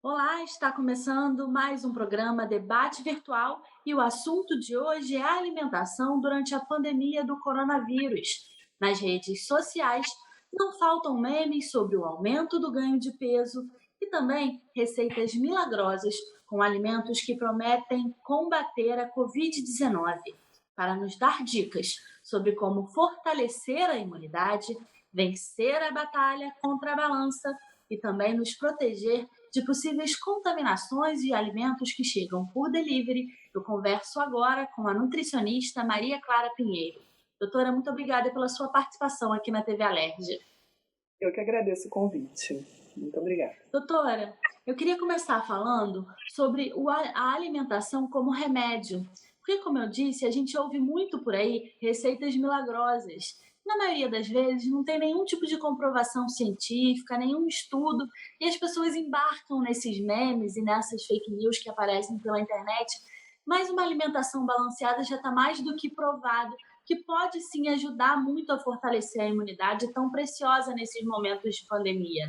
Olá, está começando mais um programa Debate Virtual e o assunto de hoje é a alimentação durante a pandemia do coronavírus. Nas redes sociais, não faltam memes sobre o aumento do ganho de peso e também receitas milagrosas com alimentos que prometem combater a Covid-19. Para nos dar dicas sobre como fortalecer a imunidade, vencer a batalha contra a balança e também nos proteger de possíveis contaminações de alimentos que chegam por delivery, eu converso agora com a nutricionista Maria Clara Pinheiro. Doutora, muito obrigada pela sua participação aqui na TV Alergia. Eu que agradeço o convite. Muito obrigada. Doutora, eu queria começar falando sobre a alimentação como remédio. Porque, como eu disse, a gente ouve muito por aí receitas milagrosas. Na maioria das vezes, não tem nenhum tipo de comprovação científica, nenhum estudo, e as pessoas embarcam nesses memes e nessas fake news que aparecem pela internet. Mas uma alimentação balanceada já está mais do que provado que pode sim ajudar muito a fortalecer a imunidade tão preciosa nesses momentos de pandemia.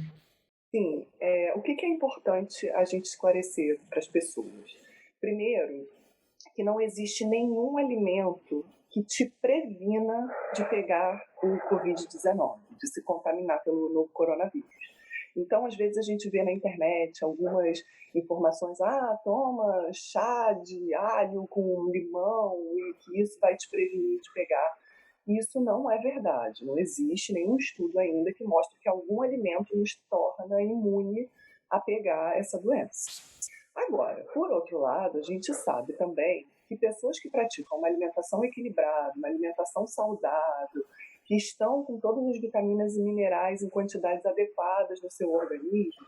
Sim, o que é importante a gente esclarecer para as pessoas? Primeiro, que não existe nenhum alimento que te previna de pegar o Covid-19, de se contaminar pelo novo coronavírus. Então, às vezes, a gente vê na internet algumas informações, toma chá de alho com limão e que isso vai te prevenir de pegar. Isso não é verdade. Não existe nenhum estudo ainda que mostre que algum alimento nos torna imune a pegar essa doença. Agora, por outro lado, a gente sabe também que pessoas que praticam uma alimentação equilibrada, uma alimentação saudável, que estão com todas as vitaminas e minerais em quantidades adequadas no seu organismo,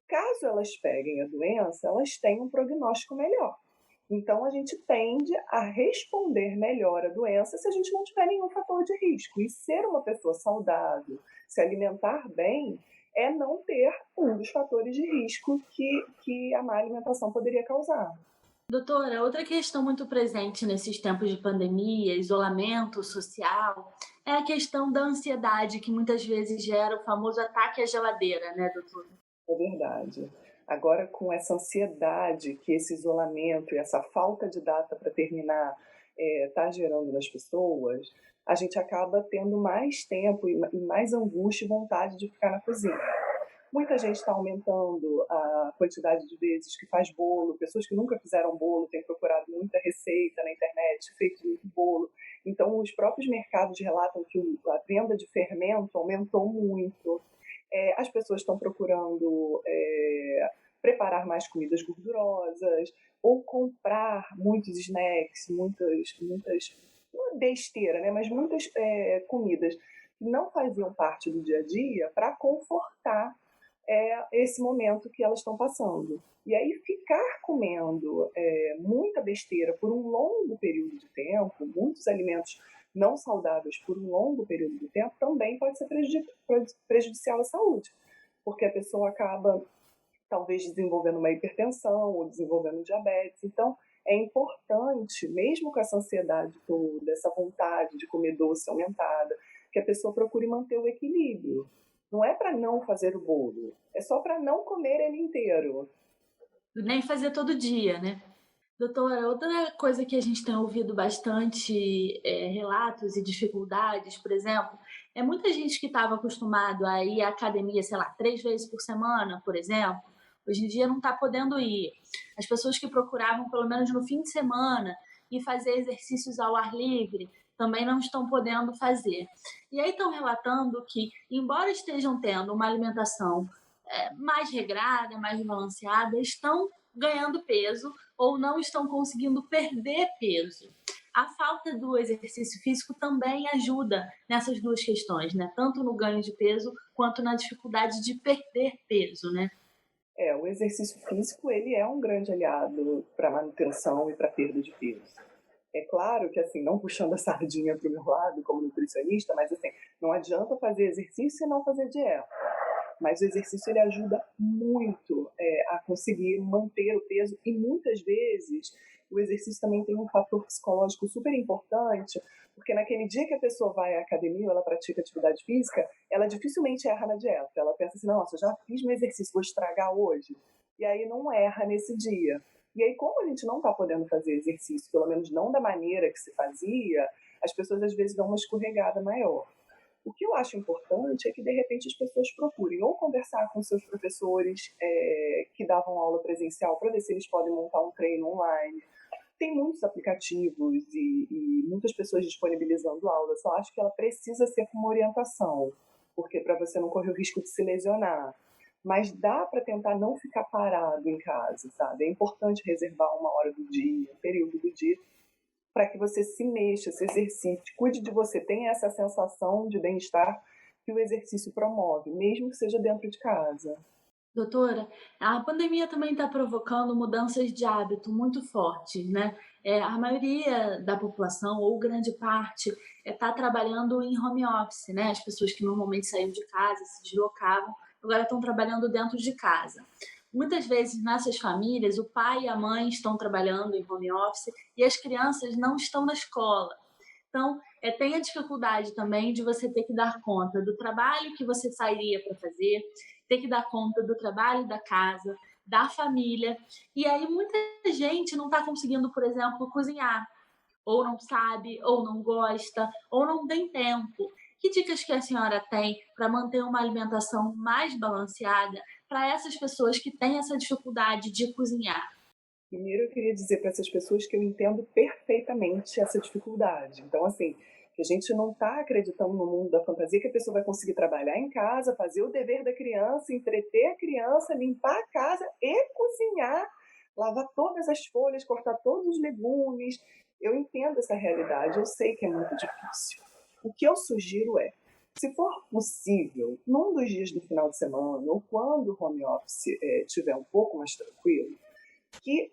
caso elas peguem a doença, elas têm um prognóstico melhor. Então, a gente tende a responder melhor à doença se a gente não tiver nenhum fator de risco. E ser uma pessoa saudável, se alimentar bem, é não ter um dos fatores de risco que a má alimentação poderia causar. Doutora, outra questão muito presente nesses tempos de pandemia, isolamento social, é a questão da ansiedade, que muitas vezes gera o famoso ataque à geladeira, né, doutora? É verdade. Agora, com essa ansiedade que esse isolamento e essa falta de data para terminar está gerando nas pessoas, a gente acaba tendo mais tempo e mais angústia e vontade de ficar na cozinha. Muita gente está aumentando a quantidade de vezes que faz bolo. Pessoas que nunca fizeram bolo têm procurado muita receita na internet, feito muito bolo. Então, os próprios mercados relatam que a venda de fermento aumentou muito. As pessoas estão procurando preparar mais comidas gordurosas ou comprar muitos snacks, muitas não é besteira, né? Mas muitas comidas que não faziam parte do dia a dia para confortar esse momento que elas estão passando. E aí ficar comendo muita besteira por um longo período de tempo, muitos alimentos não saudáveis por um longo período de tempo, também pode ser prejudicial à saúde, porque a pessoa acaba talvez desenvolvendo uma hipertensão ou desenvolvendo diabetes. Então, é importante, mesmo com essa ansiedade toda, essa vontade de comer doce aumentada, que a pessoa procure manter o equilíbrio. Não é para não fazer o bolo, é só para não comer ele inteiro. Nem fazer todo dia, né? Doutora, outra coisa que a gente tem ouvido bastante relatos e dificuldades, por exemplo, é muita gente que estava acostumado a ir à academia, sei lá, 3 vezes por semana, por exemplo, hoje em dia não está podendo ir. As pessoas que procuravam, pelo menos no fim de semana, e fazer exercícios ao ar livre, também não estão podendo fazer. E aí estão relatando que, embora estejam tendo uma alimentação mais regrada, mais balanceada, estão ganhando peso ou não estão conseguindo perder peso. A falta do exercício físico também ajuda nessas duas questões, né? Tanto no ganho de peso quanto na dificuldade de perder peso, né? O exercício físico ele é um grande aliado para manutenção e para perda de peso. É claro que, assim, não puxando a sardinha para o meu lado como nutricionista, mas, assim, não adianta fazer exercício e não fazer dieta. Mas o exercício ele ajuda muito a conseguir manter o peso e muitas vezes o exercício também tem um fator psicológico super importante, porque naquele dia que a pessoa vai à academia ou ela pratica atividade física, ela dificilmente erra na dieta. Ela pensa assim, nossa, já fiz meu exercício, vou estragar hoje. e aí não erra nesse dia. E aí, como a gente não está podendo fazer exercício, pelo menos não da maneira que se fazia, as pessoas às vezes dão uma escorregada maior. O que eu acho importante é que, de repente, as pessoas procurem ou conversar com seus professores que davam aula presencial para ver se eles podem montar um treino online. Tem muitos aplicativos e muitas pessoas disponibilizando aula, só acho que ela precisa ser com uma orientação, porque para você não correr o risco de se lesionar. Mas dá para tentar não ficar parado em casa, sabe? É importante reservar uma hora do dia, um período do dia, para que você se mexa, se exercite, cuide de você, tenha essa sensação de bem-estar que o exercício promove, mesmo que seja dentro de casa. Doutora, a pandemia também está provocando mudanças de hábito muito fortes, né? A maioria da população, ou grande parte, está trabalhando em home office, né? As pessoas que normalmente saíam de casa, se deslocavam, agora estão trabalhando dentro de casa. Muitas vezes, nessas famílias, o pai e a mãe estão trabalhando em home office e as crianças não estão na escola. Então, tem a dificuldade também de você ter que dar conta do trabalho que você sairia para fazer, ter que dar conta do trabalho da casa, da família. E aí muita gente não está conseguindo, por exemplo, cozinhar. Ou não sabe, ou não gosta, ou não tem tempo. Que dicas que a senhora tem para manter uma alimentação mais balanceada para essas pessoas que têm essa dificuldade de cozinhar? Primeiro, eu queria dizer para essas pessoas que eu entendo perfeitamente essa dificuldade. Então, assim, que a gente não está acreditando no mundo da fantasia que a pessoa vai conseguir trabalhar em casa, fazer o dever da criança, entreter a criança, limpar a casa e cozinhar, lavar todas as folhas, cortar todos os legumes. Eu entendo essa realidade, eu sei que é muito difícil. O que eu sugiro é, se for possível, num dos dias do final de semana, ou quando o home office estiver um pouco mais tranquilo, que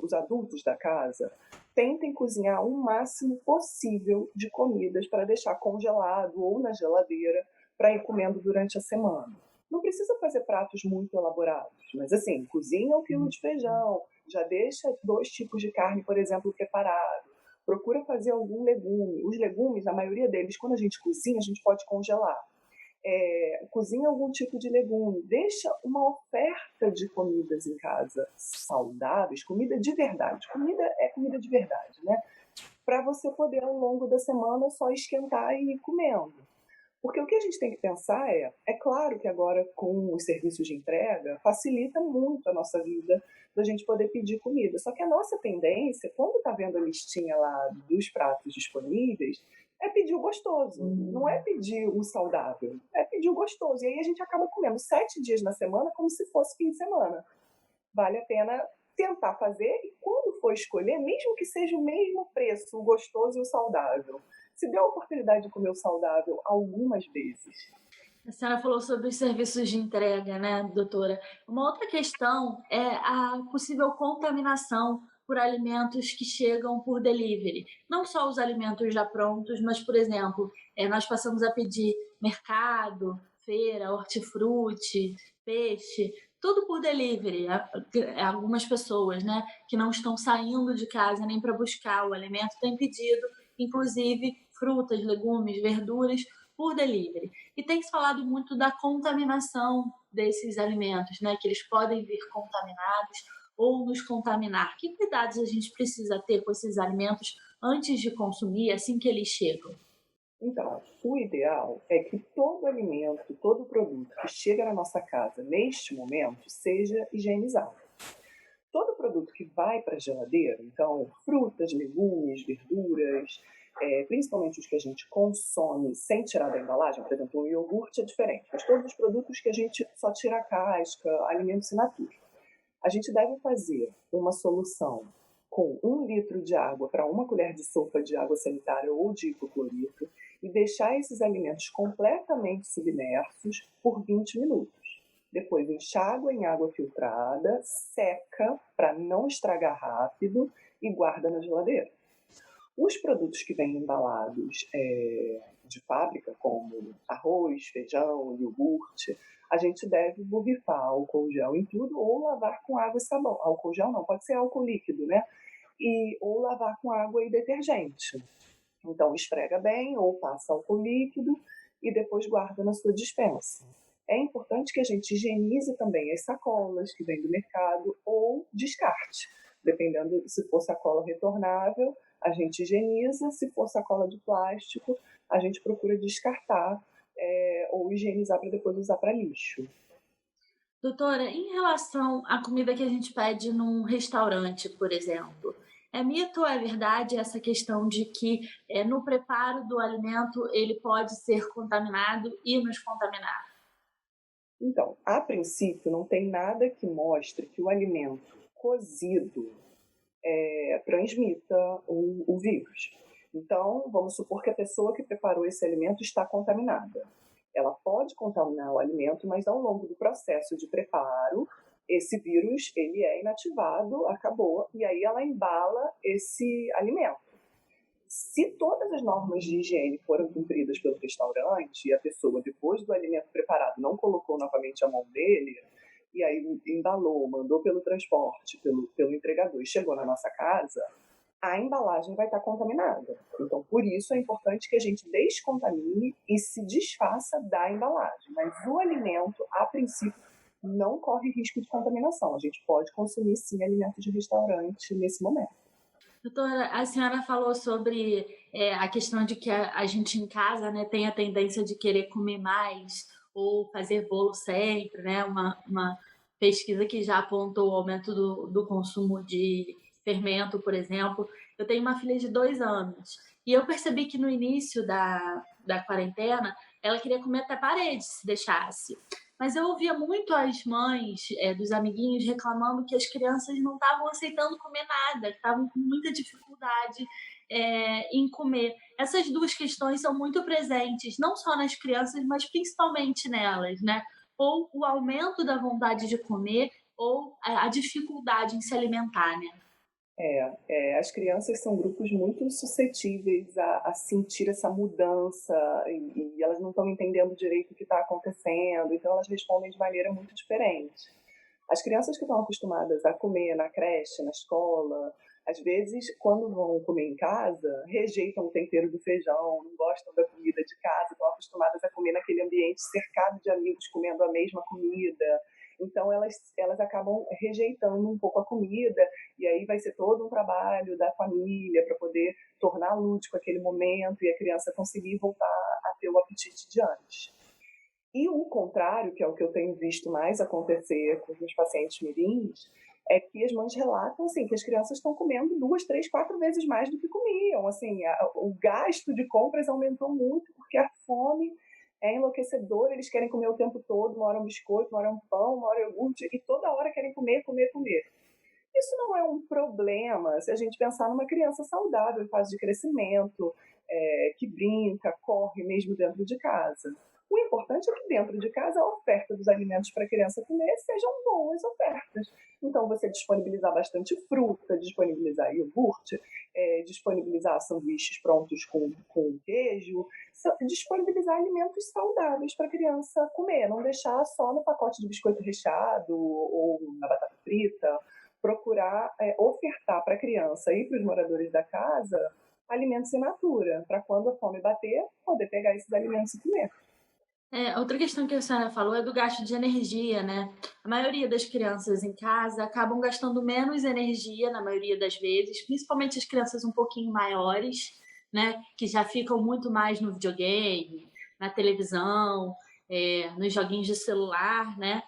os adultos da casa tentem cozinhar o máximo possível de comidas para deixar congelado ou na geladeira para ir comendo durante a semana. Não precisa fazer pratos muito elaborados, mas assim, cozinha 1 quilo de feijão, já deixa 2 tipos de carne, por exemplo, preparado. Procura fazer algum legume. Os legumes, a maioria deles, quando a gente cozinha, a gente pode congelar. Cozinha algum tipo de legume, deixa uma oferta de comidas em casa saudáveis, comida de verdade. Comida é comida de verdade, né? Para você poder, ao longo da semana, só esquentar e ir comendo. Porque o que a gente tem que pensar é claro que agora com os serviços de entrega, facilita muito a nossa vida da gente poder pedir comida. Só que a nossa tendência, quando está vendo a listinha lá dos pratos disponíveis, é pedir o gostoso, não é pedir o saudável, é pedir o gostoso. E aí a gente acaba comendo 7 dias na semana como se fosse fim de semana. Vale a pena tentar fazer e quando for escolher, mesmo que seja o mesmo preço, o gostoso e o saudável, se dê a oportunidade de comer o saudável algumas vezes. A senhora falou sobre os serviços de entrega, né, doutora? Uma outra questão é a possível contaminação por alimentos que chegam por delivery. Não só os alimentos já prontos, mas, por exemplo, nós passamos a pedir mercado, feira, hortifruti, peixe, tudo por delivery. Algumas pessoas, né, que não estão saindo de casa nem para buscar o alimento, têm pedido, inclusive, frutas, legumes, verduras por delivery. E tem se falado muito da contaminação desses alimentos, né? Que eles podem vir contaminados ou nos contaminar. Que cuidados a gente precisa ter com esses alimentos antes de consumir, assim que eles chegam? Então, o ideal é que todo alimento, todo produto que chega na nossa casa neste momento seja higienizado. Todo produto que vai para a geladeira, então frutas, legumes, verduras, principalmente os que a gente consome sem tirar da embalagem, por exemplo, o iogurte é diferente, mas todos os produtos que a gente só tira a casca, alimentos in natura. A gente deve fazer uma solução com 1 litro de água para 1 colher de sopa de água sanitária ou de hipoclorito e deixar esses alimentos completamente submersos por 20 minutos. Depois enxágua em água filtrada, seca para não estragar rápido e guarda na geladeira. Os produtos que vêm embalados de fábrica, como arroz, feijão, iogurte, a gente deve borrifar álcool gel em tudo ou lavar com água e sabão. Álcool gel não, pode ser álcool líquido, né? Ou lavar com água e detergente. Então esfrega bem ou passa álcool líquido e depois guarda na sua despensa. é importante que a gente higienize também as sacolas que vêm do mercado ou descarte. Dependendo, se for sacola retornável, a gente higieniza, se for sacola de plástico, a gente procura descartar ou higienizar para depois usar para lixo. Doutora, em relação à comida que a gente pede num restaurante, por exemplo, é mito ou é verdade essa questão de que no preparo do alimento ele pode ser contaminado e nos contaminar? Então, a princípio, não tem nada que mostre que o alimento cozido transmita o vírus. Então, vamos supor que a pessoa que preparou esse alimento está contaminada. Ela pode contaminar o alimento, mas ao longo do processo de preparo, esse vírus ele é inativado, acabou, e aí ela embala esse alimento. Se todas as normas de higiene foram cumpridas pelo restaurante e a pessoa, depois do alimento preparado, não colocou novamente a mão dele, e aí embalou, mandou pelo transporte, pelo entregador e chegou na nossa casa, a embalagem vai estar contaminada. Então, por isso é importante que a gente descontamine e se desfaça da embalagem. Mas o alimento, a princípio, não corre risco de contaminação. A gente pode consumir, sim, alimentos de restaurante nesse momento. Doutora, a senhora falou sobre a questão de que a gente em casa, né, tem a tendência de querer comer mais ou fazer bolo sempre, né? Uma pesquisa que já apontou o aumento do consumo de fermento, por exemplo. Eu tenho uma filha de 2 anos e eu percebi que no início da quarentena ela queria comer até parede se deixasse. Mas eu ouvia muito as mães dos amiguinhos reclamando que as crianças não estavam aceitando comer nada, que estavam com muita dificuldade em comer. Essas duas questões são muito presentes, não só nas crianças, mas principalmente nelas, né? Ou o aumento da vontade de comer, ou a dificuldade em se alimentar, né? As crianças são grupos muito suscetíveis a sentir essa mudança e elas não estão entendendo direito o que está acontecendo, então elas respondem de maneira muito diferente. As crianças que estão acostumadas a comer na creche, na escola, às vezes, quando vão comer em casa, rejeitam o tempero do feijão, não gostam da comida de casa, estão acostumadas a comer naquele ambiente cercado de amigos comendo a mesma comida. Então, elas acabam rejeitando um pouco a comida, e aí vai ser todo um trabalho da família para poder tornar lúdico aquele momento e a criança conseguir voltar a ter o apetite de antes. E o contrário, que é o que eu tenho visto mais acontecer com os meus pacientes mirins, é que as mães relatam assim, que as crianças estão comendo 2, 3, 4 vezes mais do que comiam. Assim, o gasto de compras aumentou muito, porque a fome é enlouquecedora, eles querem comer o tempo todo, uma hora um biscoito, uma hora um pão, uma hora iogurte, e toda hora querem comer, comer, comer. Isso não é um problema se a gente pensar numa criança saudável, em fase de crescimento, que brinca, corre mesmo dentro de casa. O importante é que dentro de casa a oferta dos alimentos para a criança comer sejam boas ofertas. Então, você disponibilizar bastante fruta, disponibilizar iogurte, disponibilizar sanduíches prontos com queijo, disponibilizar alimentos saudáveis para a criança comer, não deixar só no pacote de biscoito recheado ou na batata frita, procurar ofertar para a criança e para os moradores da casa alimentos in natura, para quando a fome bater, poder pegar esses alimentos e comer. Outra questão que a senhora falou é do gasto de energia, né? A maioria das crianças em casa acabam gastando menos energia, na maioria das vezes, principalmente as crianças um pouquinho maiores, né? Que já ficam muito mais no videogame, na televisão, nos joguinhos de celular, né?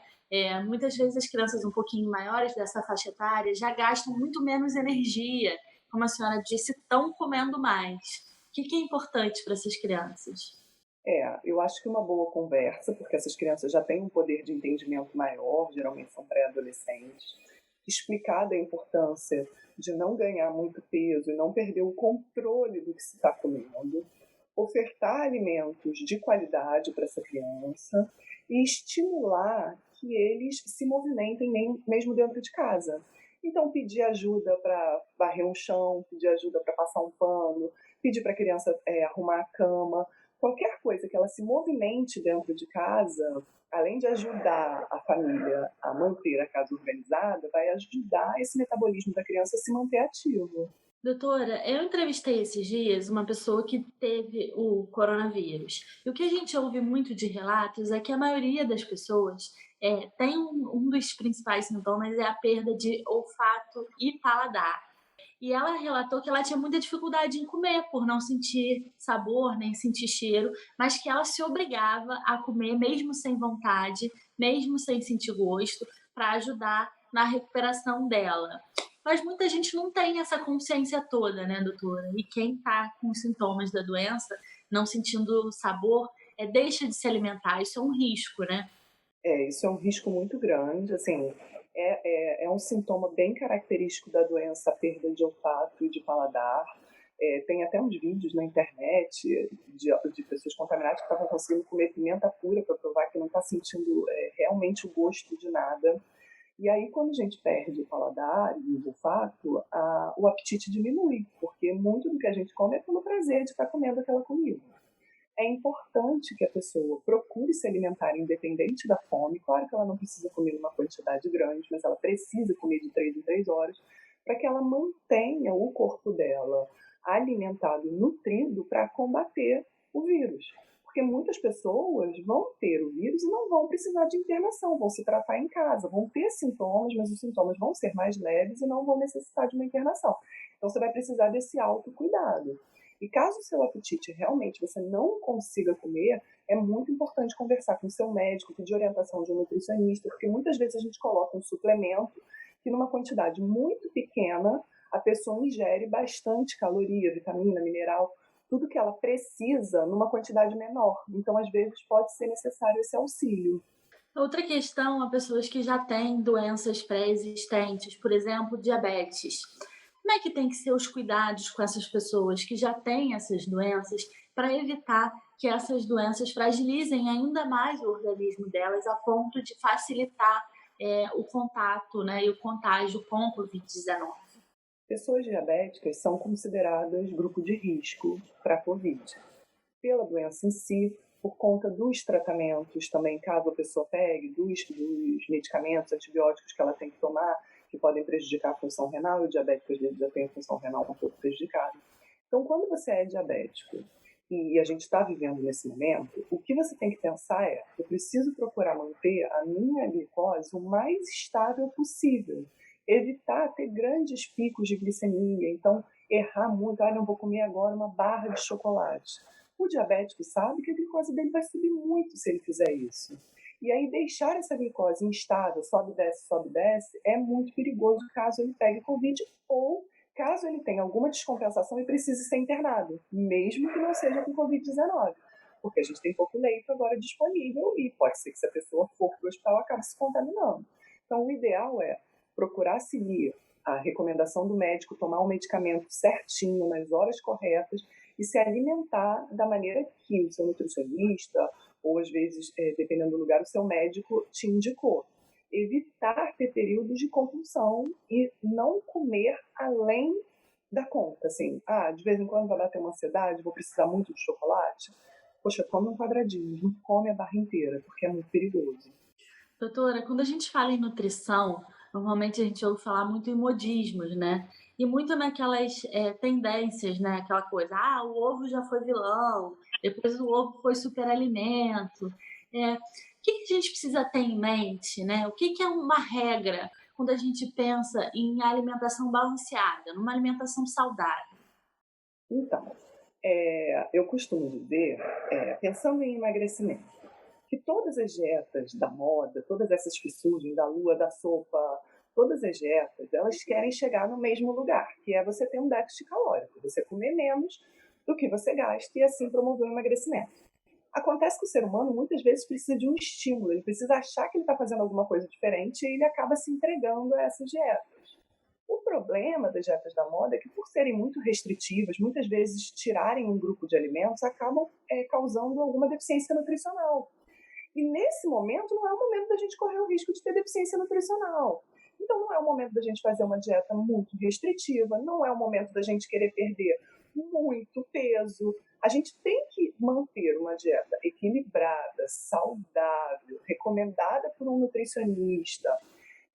Muitas vezes as crianças um pouquinho maiores dessa faixa etária já gastam muito menos energia, como a senhora disse, estão comendo mais. O que é importante para essas crianças? Eu acho que uma boa conversa, porque essas crianças já têm um poder de entendimento maior, geralmente são pré-adolescentes, explicar da importância de não ganhar muito peso e não perder o controle do que se está comendo, ofertar alimentos de qualidade para essa criança e estimular que eles se movimentem mesmo dentro de casa. Então, pedir ajuda para varrer um chão, pedir ajuda para passar um pano, pedir para a criança arrumar a cama, qualquer coisa que ela se movimente dentro de casa, além de ajudar a família a manter a casa organizada, vai ajudar esse metabolismo da criança a se manter ativo. Doutora, eu entrevistei esses dias uma pessoa que teve o coronavírus. E o que a gente ouve muito de relatos é que a maioria das pessoas tem um dos principais sintomas é a perda de olfato e paladar. E ela relatou que ela tinha muita dificuldade em comer, por não sentir sabor, nem sentir cheiro, mas que ela se obrigava a comer mesmo sem vontade, mesmo sem sentir gosto, para ajudar na recuperação dela. Mas muita gente não tem essa consciência toda, né, doutora? E quem está com os sintomas da doença, não sentindo sabor, deixa de se alimentar. Isso é um risco, né? Isso é um risco muito grande, assim, é um sintoma bem característico da doença, a perda de olfato e de paladar. Tem até uns vídeos na internet de pessoas contaminadas que estavam conseguindo comer pimenta pura para provar que não está sentindo realmente o gosto de nada. E aí, quando a gente perde o paladar e o olfato, o apetite diminui, porque muito do que a gente come é pelo prazer de estar comendo aquela comida. É importante que a pessoa procure se alimentar independente da fome. Claro que ela não precisa comer uma quantidade grande, mas ela precisa comer de 3 em 3 horas para que ela mantenha o corpo dela alimentado e nutrido para combater o vírus. Porque muitas pessoas vão ter o vírus e não vão precisar de internação, vão se tratar em casa, vão ter sintomas, mas os sintomas vão ser mais leves e não vão necessitar de uma internação. Então você vai precisar desse autocuidado. E caso o seu apetite realmente você não consiga comer, é muito importante conversar com o seu médico, pedir orientação de um nutricionista, porque muitas vezes a gente coloca um suplemento que numa quantidade muito pequena a pessoa ingere bastante caloria, vitamina, mineral, tudo que ela precisa numa quantidade menor. Então, às vezes, pode ser necessário esse auxílio. Outra questão a pessoas que já têm doenças pré-existentes, por exemplo, diabetes. Como é que tem que ser os cuidados com essas pessoas que já têm essas doenças para evitar que essas doenças fragilizem ainda mais o organismo delas a ponto de facilitar o contato, né, e o contágio com o Covid-19? Pessoas diabéticas são consideradas grupo de risco para a Covid. Pela doença em si, por conta dos tratamentos também, caso a pessoa pegue, dos medicamentos antibióticos que ela tem que tomar, que podem prejudicar a função renal, e o diabético às vezes já tem a função renal um pouco prejudicada. Então, quando você é diabético e a gente está vivendo nesse momento, o que você tem que pensar é: eu preciso procurar manter a minha glicose o mais estável possível, evitar ter grandes picos de glicemia, então errar muito, não vou comer agora uma barra de chocolate. O diabético sabe que a glicose dele vai subir muito se ele fizer isso. E aí deixar essa glicose instável, sobe, desce, é muito perigoso caso ele pegue Covid ou caso ele tenha alguma descompensação e precise ser internado, mesmo que não seja com Covid-19. Porque a gente tem pouco leito agora disponível e pode ser que se a pessoa for para o hospital acabe se contaminando. Então o ideal é procurar seguir a recomendação do médico, tomar um medicamento certinho, nas horas corretas, e se alimentar da maneira que o seu nutricionista, ou às vezes, dependendo do lugar, o seu médico te indicou. Evitar ter períodos de compulsão e não comer além da conta. Assim, de vez em quando vai bater uma ansiedade, vou precisar muito de chocolate. Poxa, come um quadradinho, não come a barra inteira, porque é muito perigoso. Doutora, quando a gente fala em nutrição, normalmente a gente ouve falar muito em modismos, né? E muito naquelas tendências, né? Aquela coisa, o ovo já foi vilão, depois o ovo foi superalimento. O que a gente precisa ter em mente, né? O que é uma regra quando a gente pensa em alimentação balanceada, numa alimentação saudável? Então, eu costumo dizer, pensando em emagrecimento, que todas as dietas da moda, todas essas que surgem da lua, da sopa, todas as dietas, elas querem chegar no mesmo lugar, que é você ter um déficit calórico, você comer menos do que você gasta e assim promover o emagrecimento. Acontece que o ser humano muitas vezes precisa de um estímulo, ele precisa achar que ele está fazendo alguma coisa diferente e ele acaba se entregando a essas dietas. O problema das dietas da moda é que, por serem muito restritivas, muitas vezes tirarem um grupo de alimentos acabam causando alguma deficiência nutricional. E nesse momento não é o momento da gente correr o risco de ter deficiência nutricional. Então não é o momento da gente fazer uma dieta muito restritiva, não é o momento da gente querer perder muito peso. A gente tem que manter uma dieta equilibrada, saudável, recomendada por um nutricionista,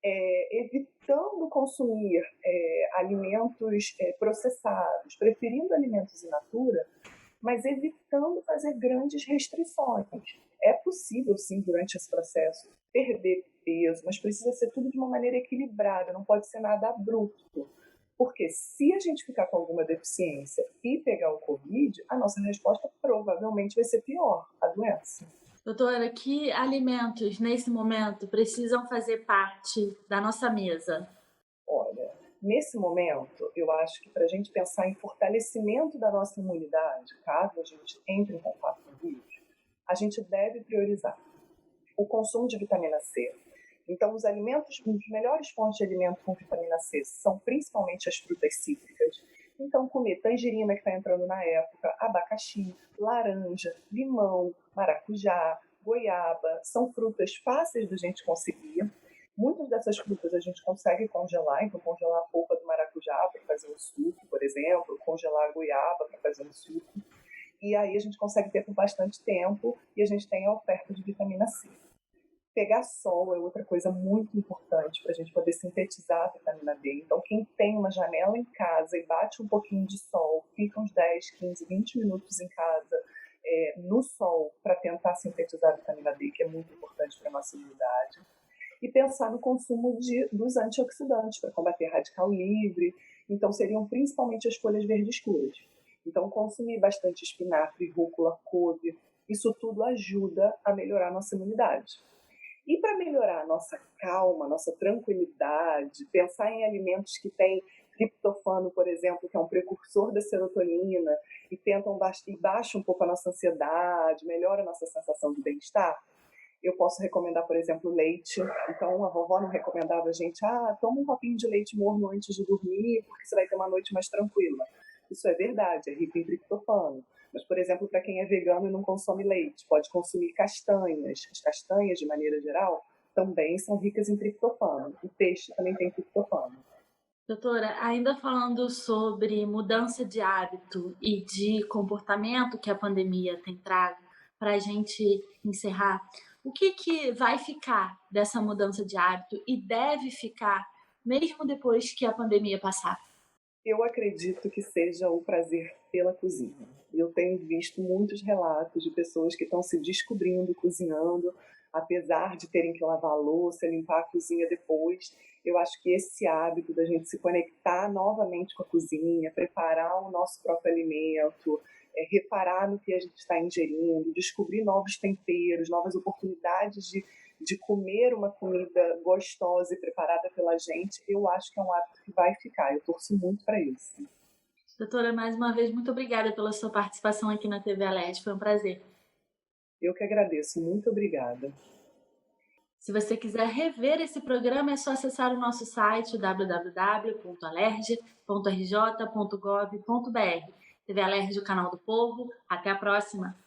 evitando consumir alimentos processados, preferindo alimentos in natura, mas evitando fazer grandes restrições. É possível, sim, durante esse processo, perder peso, mas precisa ser tudo de uma maneira equilibrada, não pode ser nada abrupto. Porque se a gente ficar com alguma deficiência e pegar o Covid, a nossa resposta provavelmente vai ser pior, a doença. Doutora, que alimentos, nesse momento, precisam fazer parte da nossa mesa? Olha, nesse momento, eu acho que para a gente pensar em fortalecimento da nossa imunidade, caso a gente entre em contato com o vírus, a gente deve priorizar o consumo de vitamina C. Então, os melhores fontes de alimento com vitamina C são principalmente as frutas cítricas. Então, comer tangerina, que está entrando na época, abacaxi, laranja, limão, maracujá, goiaba, são frutas fáceis da gente conseguir. Muitas dessas frutas a gente consegue congelar, então congelar a polpa do maracujá para fazer um suco, por exemplo, congelar a goiaba para fazer um suco. E aí a gente consegue ter por bastante tempo e a gente tem a oferta de vitamina C. Pegar sol é outra coisa muito importante para a gente poder sintetizar a vitamina D. Então, quem tem uma janela em casa e bate um pouquinho de sol, fica uns 10, 15, 20 minutos em casa no sol para tentar sintetizar a vitamina D, que é muito importante para a nossa imunidade. E pensar no consumo dos antioxidantes para combater radical livre. Então, seriam principalmente as folhas verdes escuras. Então, consumir bastante espinafre, rúcula, couve, isso tudo ajuda a melhorar a nossa imunidade. E para melhorar a nossa calma, nossa tranquilidade, pensar em alimentos que têm triptofano, por exemplo, que é um precursor da serotonina, e baixa um pouco a nossa ansiedade, melhora a nossa sensação de bem-estar, eu posso recomendar, por exemplo, leite. Então, a vovó não recomendava a gente, toma um copinho de leite morno antes de dormir, porque você vai ter uma noite mais tranquila. Isso é verdade, é rico em triptofano. Mas, por exemplo, para quem é vegano e não consome leite, pode consumir castanhas. As castanhas, de maneira geral, também são ricas em triptofano. O peixe também tem triptofano. Doutora, ainda falando sobre mudança de hábito e de comportamento que a pandemia tem trago, para a gente encerrar, o que vai ficar dessa mudança de hábito e deve ficar mesmo depois que a pandemia passar? Eu acredito que seja o prazer pela cozinha. Eu tenho visto muitos relatos de pessoas que estão se descobrindo cozinhando, apesar de terem que lavar a louça, limpar a cozinha depois. Eu acho que esse hábito da gente se conectar novamente com a cozinha, preparar o nosso próprio alimento, reparar no que a gente está ingerindo, descobrir novos temperos, novas oportunidades de comer uma comida gostosa e preparada pela gente, eu acho que é um hábito que vai ficar. Eu torço muito para isso. Doutora, mais uma vez, muito obrigada pela sua participação aqui na TV Alerj. Foi um prazer. Eu que agradeço. Muito obrigada. Se você quiser rever esse programa, é só acessar o nosso site www.alerj.rj.gov.br. TV Alerj, o canal do povo. Até a próxima!